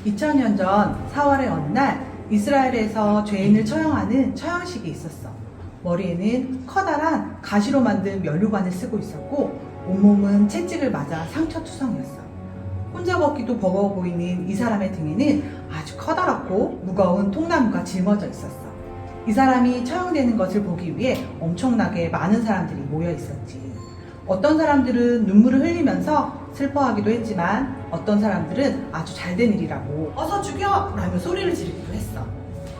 2000년 전 4월의 어느 날 이스라엘에서 죄인을 처형하는 처형식이 있었어. 머리에는 커다란 가시로 만든 면류관을 쓰고 있었고 온몸은 채찍을 맞아 상처투성이었어. 혼자 걷기도 버거워 보이는 이 사람의 등에는 아주 커다랗고 무거운 통나무가 짊어져 있었어. 이 사람이 처형되는 것을 보기 위해 엄청나게 많은 사람들이 모여 있었지. 어떤 사람들은 눈물을 흘리면서 슬퍼하기도 했지만 어떤 사람들은 아주 잘된 일이라고 어서 죽여! 라며 소리를 지르기도 했어.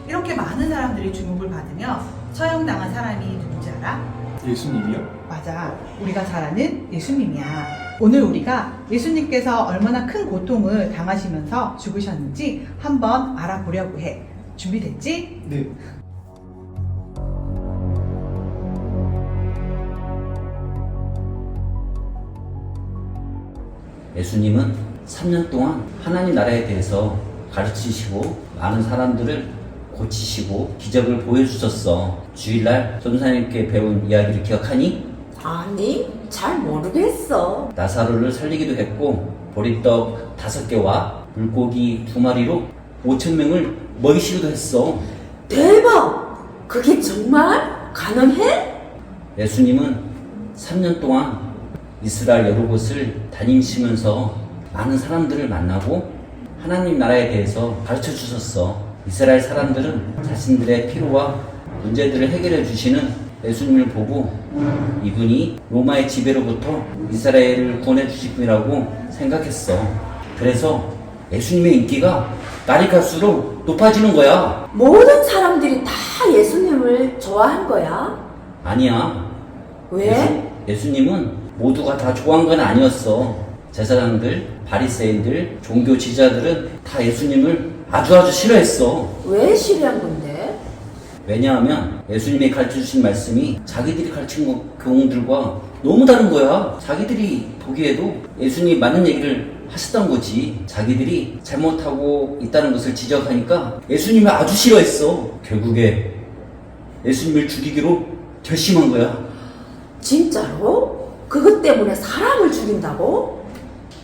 이렇게 많은 사람들이 주목을 받으며 처형당한 사람이 누군지 알아? 예수님이요? 맞아. 우리가 잘 아는 예수님이야. 오늘 우리가 예수님께서 얼마나 큰 고통을 당하시면서 죽으셨는지 한번 알아보려고 해. 준비됐지? 네. 예수님은 3년 동안 하나님 나라에 대해서 가르치시고 많은 사람들을 고치시고 기적을 보여주셨어. 주일날 전사님께 배운 이야기를 기억하니? 아니, 잘 모르겠어. 나사로를 살리기도 했고 보리떡 5개와 물고기 2마리로 5,000명을 먹이시기도 했어. 대박! 그게 정말 가능해? 예수님은 3년 동안 이스라엘 여러 곳을 다니시면서 많은 사람들을 만나고 하나님 나라에 대해서 가르쳐 주셨어. 이스라엘 사람들은 자신들의 필요와 문제들을 해결해 주시는 예수님을 보고 이분이 로마의 지배로부터 이스라엘을 구원해 주실 분이라고 생각했어. 그래서 예수님의 인기가 날이 갈수록 높아지는 거야. 모든 사람들이 다 예수님을 좋아한 거야? 아니야. 왜? 예수님은 모두가 다 좋아한 건 아니었어. 제사장들, 바리새인들, 종교 지자들은 다 예수님을 아주 싫어했어. 왜 싫어한 건데? 왜냐하면 예수님이 가르쳐주신 말씀이 자기들이 가르친 교훈들과 너무 다른 거야. 자기들이 보기에도 예수님이 맞는 얘기를 하셨던 거지. 자기들이 잘못하고 있다는 것을 지적하니까 예수님을 아주 싫어했어. 결국에 예수님을 죽이기로 결심한 거야. 진짜로? 그것 때문에 사람을 죽인다고?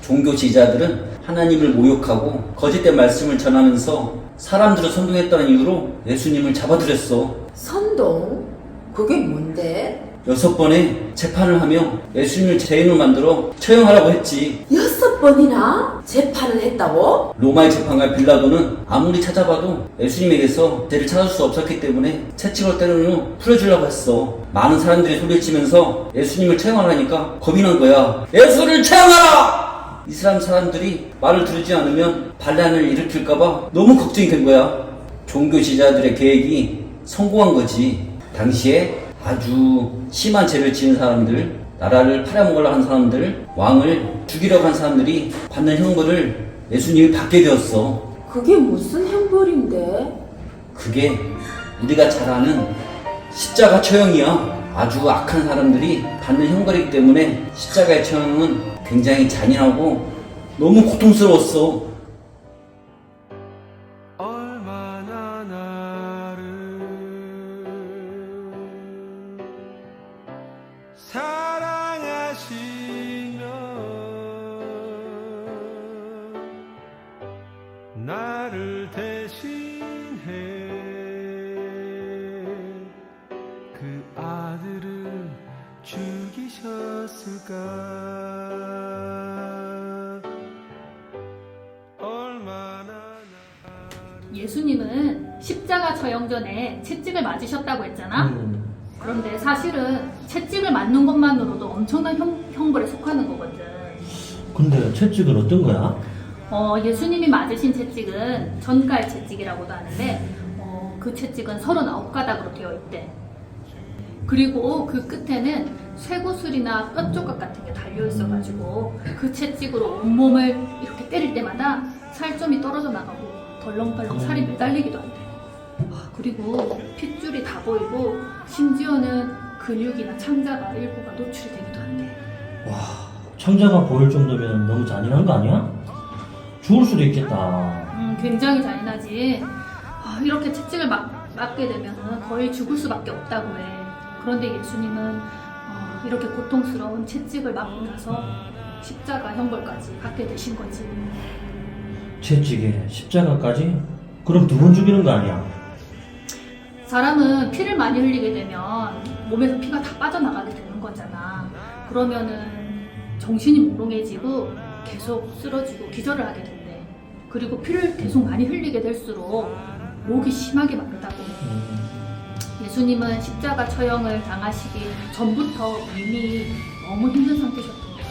종교 지자들은 하나님을 모욕하고 거짓된 말씀을 전하면서 사람들을 선동했다는 이유로 예수님을 잡아들였어. 선동? 그게 뭔데? 6번의 재판을 하며 예수님을 죄인으로 만들어 처형하라고 했지. 6번이나 재판을 했다고? 로마의 재판관 빌라도는 아무리 찾아봐도 예수님에게서 죄를 찾을 수 없었기 때문에 채찍으로 때리는 후 풀어주려고 했어. 많은 사람들이 소리치면서 예수님을 처형하라니까 겁이 난 거야. 예수를 처형하라! 이스라엘 사람들이 말을 들지 않으면 반란을 일으킬까봐 너무 걱정이 된 거야. 종교 지자들의 계획이 성공한 거지. 당시에 아주 심한 죄를 지은 사람들, 나라를 팔아먹으려고 한 사람들, 왕을 죽이려고 한 사람들이 받는 형벌을 예수님이 받게 되었어. 그게 무슨 형벌인데? 그게 우리가 잘 아는 십자가 처형이야. 아주 악한 사람들이 받는 형벌이기 때문에 십자가의 처형은 굉장히 잔인하고 너무 고통스러웠어. 얼마나 나를 사랑하시며 나를 대신해 그 아들을 죽이셨을까. 예수님은 십자가 처형 전에 채찍을 맞으셨다고 했잖아. 그런데 사실은 채찍을 맞는 것만으로도 엄청난 형벌에 속하는 거거든. 근데 채찍은 어떤 거야? 예수님이 맞으신 채찍은 전갈 채찍이라고도 하는데 그 채찍은 39가닥으로 되어 있대. 그리고 그 끝에는 쇠구슬이나 뼈조각 같은 게 달려 있어가지고 그 채찍으로 온몸을 이렇게 때릴 때마다 살점이 떨어져 나가고 덜렁덜렁 살이 매달리기도 한대. 그리고 핏줄이 다 보이고 심지어는 근육이나 창자가 일부가 노출이 되기도 한대. 와, 창자가 보일 정도면 너무 잔인한 거 아니야? 죽을 수도 있겠다. 굉장히 잔인하지. 이렇게 채찍을 맞게 되면 거의 죽을 수밖에 없다고 해. 그런데 예수님은 이렇게 고통스러운 채찍을 맞고 나서 십자가 형벌까지 받게 되신 거지. 채찍에 십자가까지? 그럼 2번 죽이는 거 아니야? 사람은 피를 많이 흘리게 되면 몸에서 피가 다 빠져나가게 되는 거잖아. 그러면은 정신이 몽롱해지고 계속 쓰러지고 기절을 하게 된대. 그리고 피를 계속 많이 흘리게 될수록 목이 심하게 마르다고 해. 예수님은 십자가 처형을 당하시기 전부터 이미 너무 힘든 상태셨던 것 같아.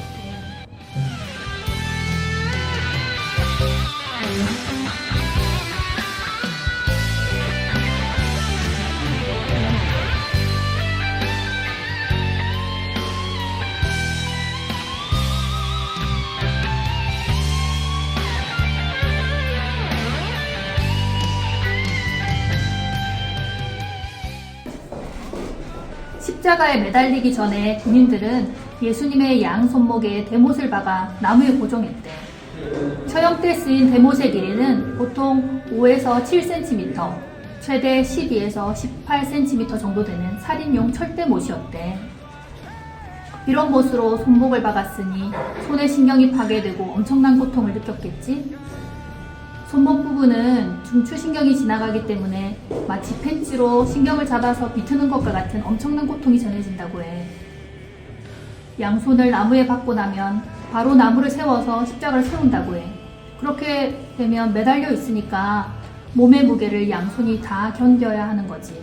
십자가에 매달리기 전에 군인들은 예수님의 양 손목에 대못을 박아 나무에 고정했대. 처형 때 쓰인 대못의 길이는 보통 5에서 7cm, 최대 12에서 18cm 정도 되는 살인용 철대못이었대. 이런 못으로 손목을 박았으니 손의 신경이 파괴되고 엄청난 고통을 느꼈겠지? 손목 부분은 중추신경이 지나가기 때문에 마치 펜치로 신경을 잡아서 비트는 것과 같은 엄청난 고통이 전해진다고 해. 양손을 나무에 박고 나면 바로 나무를 세워서 십자가를 세운다고 해. 그렇게 되면 매달려 있으니까 몸의 무게를 양손이 다 견뎌야 하는 거지.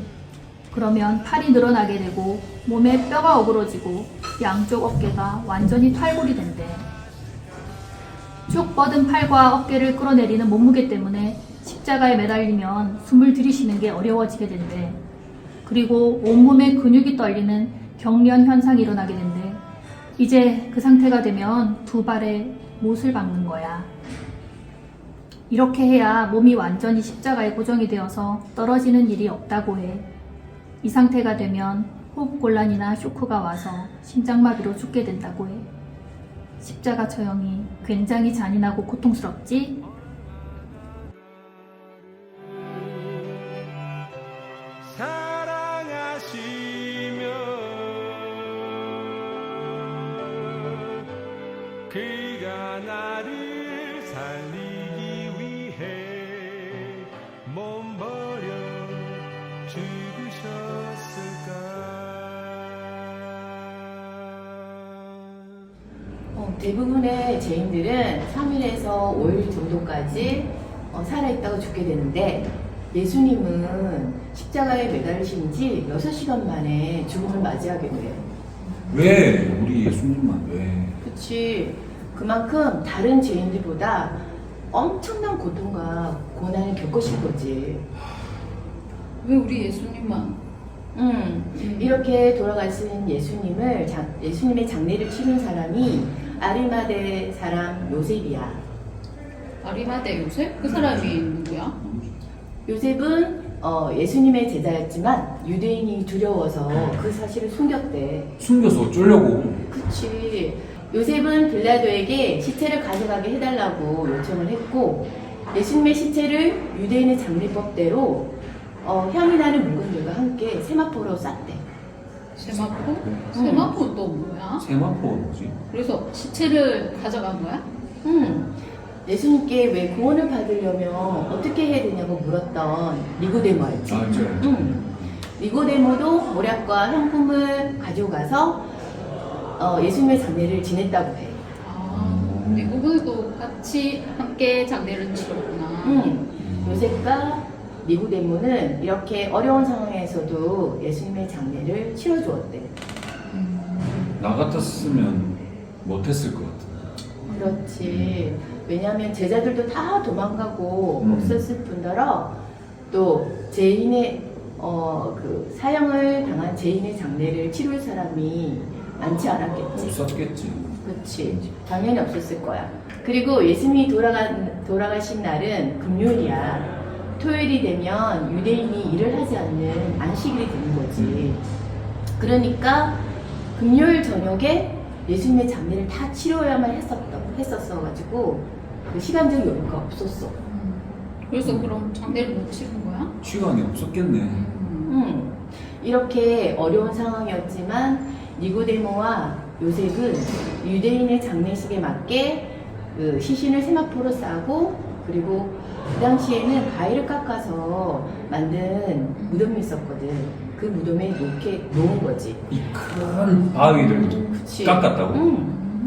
그러면 팔이 늘어나게 되고 몸에 뼈가 어그러지고 양쪽 어깨가 완전히 탈골이 된대. 쭉 뻗은 팔과 어깨를 끌어내리는 몸무게 때문에 십자가에 매달리면 숨을 들이쉬는 게 어려워지게 된대. 그리고 온몸에 근육이 떨리는 경련 현상이 일어나게 된대. 이제 그 상태가 되면 2발에 못을 박는 거야. 이렇게 해야 몸이 완전히 십자가에 고정이 되어서 떨어지는 일이 없다고 해. 이 상태가 되면 호흡곤란이나 쇼크가 와서 심장마비로 죽게 된다고 해. 십자가 처형이 굉장히 잔인하고 고통스럽지? 사랑하시며 그가 나를 살리기 위해 몸 버려 죽으셨을까. 대부분의 죄인들은 3일에서 5일 정도까지 살아있다가 죽게 되는데 예수님은 십자가에 매달리신 지 6시간 만에 죽음을 맞이하게 돼요. 왜 우리 예수님만 왜? 그치. 그만큼 다른 죄인들보다 엄청난 고통과 고난을 겪으신 거지. 왜 우리 예수님만? 이렇게 돌아가신 예수님의 장례를 치른 사람이 아리마대 사람 요셉이야. 아리마대 요셉? 그 사람이 누구야? 요셉은 예수님의 제자였지만 유대인이 두려워서 그 사실을 숨겼대. 숨겨서 어쩌려고? 그치. 요셉은 빌라도에게 시체를 가져가게 해달라고 요청을 했고 예수님의 시체를 유대인의 장례법대로 향이 나는 물건들과 함께 세마포로 쌌대. 세마포? 세마포는 또 뭐야? 세마포가 뭐지? 그래서 시체를 가져간 거야? 예수님께 왜 구원을 받으려면 어떻게 해야 되냐고 물었던 니고데모였지. 아, 이제. 니고데모도 모략과 향품을 가져가서 예수님의 장례를 지냈다고 해. 미국에도 같이 함께 장례를 치렀구나. 요셉과 니고데모는 이렇게 어려운 상황에서도 예수님의 장례를 치러주었대. 나 같았으면 못했을 것 같아. 그렇지. 왜냐하면 제자들도 다 도망가고 없었을 뿐더러 또 죄인의 그 사형을 당한 죄인의 장례를 치룰 사람이 많지 않았겠지. 없었겠지. 그렇지. 당연히 없었을 거야. 그리고 예수님이 돌아가신 날은 금요일이야. 토요일이 되면 유대인이 일을 하지 않는 안식일이 되는 거지. 그러니까 금요일 저녁에 예수님의 장례를 다 치러야만 했었어가지고 그 시간적 여유가 없었어. 그래서 그럼 장례를 못 치른 거야? 시간이 없었겠네. 이렇게 어려운 상황이었지만 니고데모와 요셉은 유대인의 장례식에 맞게 그 시신을 세마포로 싸고 그리고 그 당시에는 바위를 깎아서 만든 무덤이 있었거든. 그 무덤에 놓은 거지. 이 큰 바위를 그치. 깎았다고?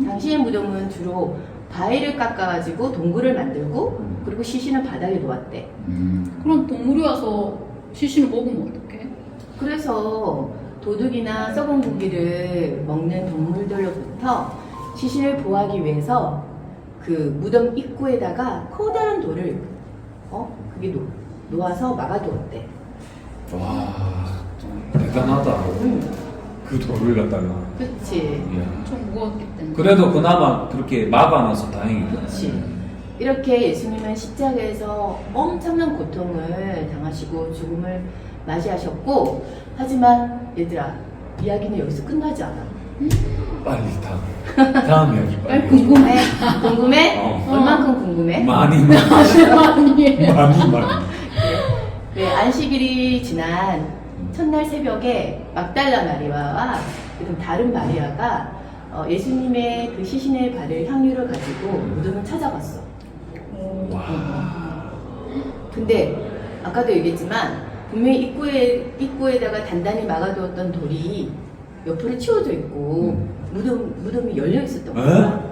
당시의 무덤은 주로 바위를 깎아가지고 동굴을 만들고 그리고 시신을 바닥에 놓았대. 그럼 동물이 와서 시신을 먹으면 어떡해? 그래서 도둑이나 썩은 고기를 먹는 동물들로부터 시신을 보호하기 위해서 그 무덤 입구에다가 커다란 돌을 그게 놓아서 막아두었대. 와, 대단하다. 그 돌을 갖다가. 그치. 이야. 좀 무거웠기 때문에. 그래도 그나마 그렇게 막아놔서 다행이다. 그치. 이렇게 예수님은 십자가에서 엄청난 고통을 당하시고 죽음을 맞이하셨고, 하지만 얘들아, 이야기는 여기서 끝나지 않아. 빨리 다음 이야기 빨리. 궁금해? 궁금해? 어. 얼만큼 궁금해? 많이. 네, 안식일이 지난 첫날 새벽에 막달라 마리아와 그리고 다른 마리아가 예수님의 그 시신의 발을 향유를 가지고 무덤을 찾아갔어. 와. 근데 아까도 얘기했지만 분명히 입구에다가 단단히 막아두었던 돌이 옆으로 치워져 있고 무덤이 열려 있었던 거야.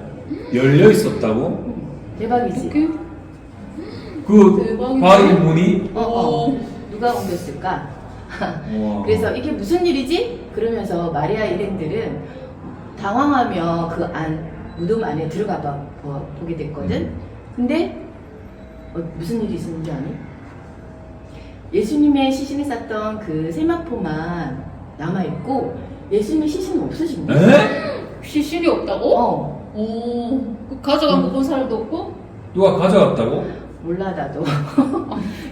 열려 있었다고? 대박이지. 어떡해? 그 대박이네. 바위 문이? 누가 옮겼을까? 와. 그래서 이게 무슨 일이지? 그러면서 마리아 일행들은 당황하며 그 무덤 안에 들어가 보게 됐거든. 근데 무슨 일이 있었는지 아니? 예수님의 시신을 쌌던 그 세마포만 남아있고 예수님의 시신은 없어진 거야. 에? 시신이 없다고? 어. 그 가져간 거 본 사람도 없고? 누가 가져갔다고? 몰라 나도.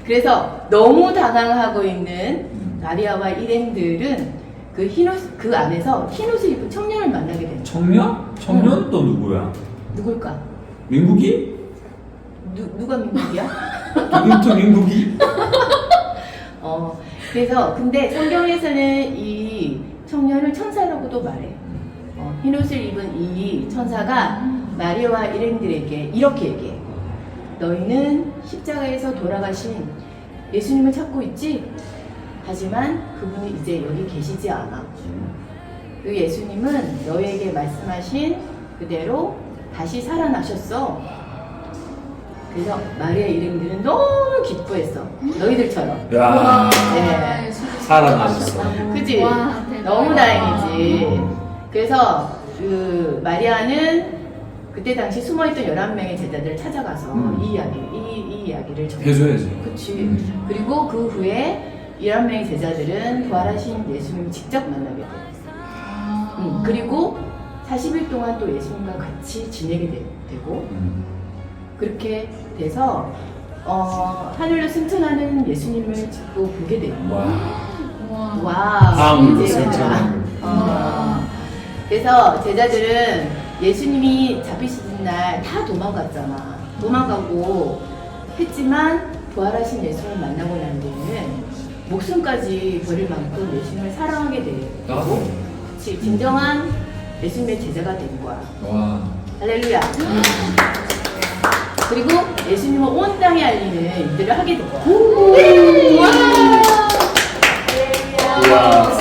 그래서 너무 당황하고 있는 마리아와 일행들은 그 안에서 흰옷을 입은 청년을 만나게 된 거야. 청년? 청년 또 누구야? 누굴까? 민국이? 누가 민국이야? 김인투 민국이? 그래서 근데 성경에서는 이 청년을 천사라고도 말해. 흰옷을 입은 이 천사가 마리아와 일행들에게 이렇게 얘기해. 너희는 십자가에서 돌아가신 예수님을 찾고 있지? 하지만 그분이 이제 여기 계시지 않아. 그 예수님은 너희에게 말씀하신 그대로 다시 살아나셨어. 그래서 마리아 일행들은 너무 기뻐했어. 너희들처럼. 야. 네. 살아나셨어. 그치? 와, 대박. 너무 다행이지. 그래서 그 마리아는 그때 당시 숨어있던 11명의 제자들을 찾아가서 이 이야기를 전해. 해줘야지. 그치. 그리고 그 후에 11명의 제자들은 부활하신 예수님을 직접 만나게 돼. 그리고 40일 동안 또 예수님과 같이 지내게 되고, 그렇게 돼서 하늘로 승천하는 예수님을 또 보게 돼요. 와. 와. 다음으로 이제 얘들아. 승천하는. 그래서 제자들은 예수님이 잡히시는 날 다 도망가고 했지만 부활하신 예수님을 만나고 난 뒤에는 목숨까지 버릴 만큼 예수님을 사랑하게 되고, 그치, 진정한 예수님의 제자가 된 거야. 와. 할렐루야. 그리고 예수님을 온 땅에 알리는 일들을 하게 된 거야. 네. 와. 와.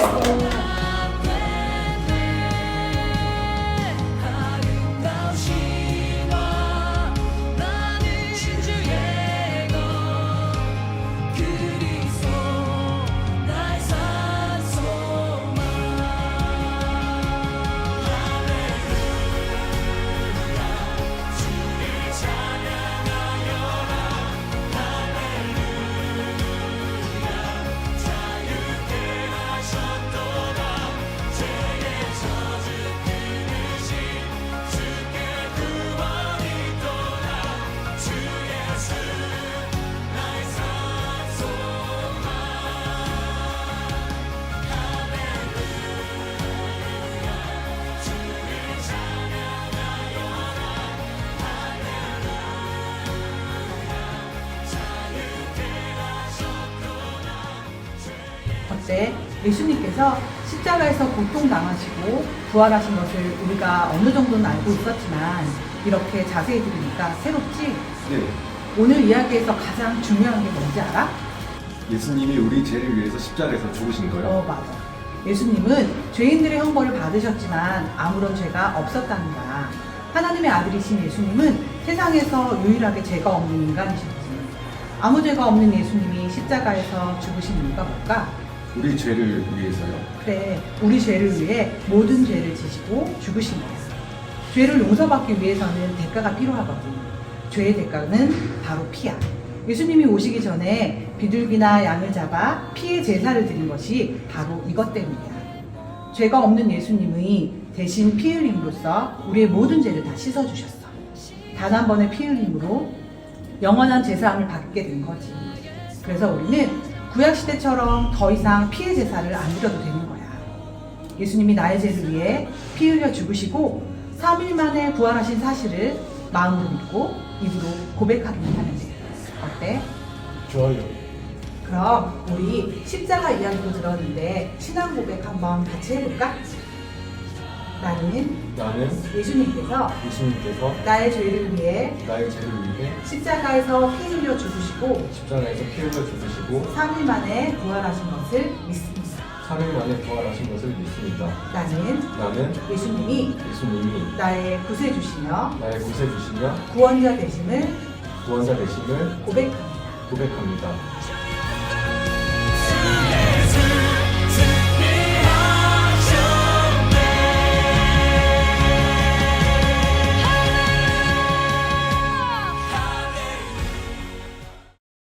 어때? 예수님께서 십자가에서 고통당하시고 부활하신 것을 우리가 어느 정도는 알고 있었지만 이렇게 자세히 들으니까 새롭지? 네. 오늘 이야기에서 가장 중요한 게 뭔지 알아? 예수님이 우리 죄를 위해서 십자가에서 죽으신 거요. 맞아. 예수님은 죄인들의 형벌을 받으셨지만 아무런 죄가 없었다는 거야. 하나님의 아들이신 예수님은 세상에서 유일하게 죄가 없는 인간이셨지. 아무 죄가 없는 예수님이 십자가에서 죽으신 이유가 뭘까? 우리 죄를 위해서요. 그래, 우리 죄를 위해 모든 죄를 지시고 죽으신 거야. 죄를 용서받기 위해서는 대가가 필요하거든. 죄의 대가는 바로 피야. 예수님이 오시기 전에 비둘기나 양을 잡아 피의 제사를 드린 것이 바로 이것 때문이야. 죄가 없는 예수님이 대신 피 흘림으로써 우리의 모든 죄를 다 씻어주셨어. 단 한 번의 피 흘림으로 영원한 제사함을 받게 된 거지. 그래서 우리는 구약시대처럼 더 이상 피의 제사를 안 드려도 되는 거야. 예수님이 나의 죄를 위해 피 흘려 죽으시고 3일 만에 부활하신 사실을 마음으로 믿고 입으로 고백하기만 하면 돼. 어때? 좋아요. 그럼 우리 십자가 이야기도 들었는데 신앙 고백 한번 같이 해볼까? 나는 나는 예수님께서 예수님께서 나의 죄를 위해 나의 죄를 위해 십자가에서 피 흘려 죽으시고 십자가에서 피 흘려 죽으시고 3일 만에 부활하신 것을 믿습니다. 3일 만에 부활하신 것을 믿습니다. 나는 예수님이 나의 구세주시며 나의 구세주시며 구원자 되심을 구원자 되심을 고백합니다. 고백합니다.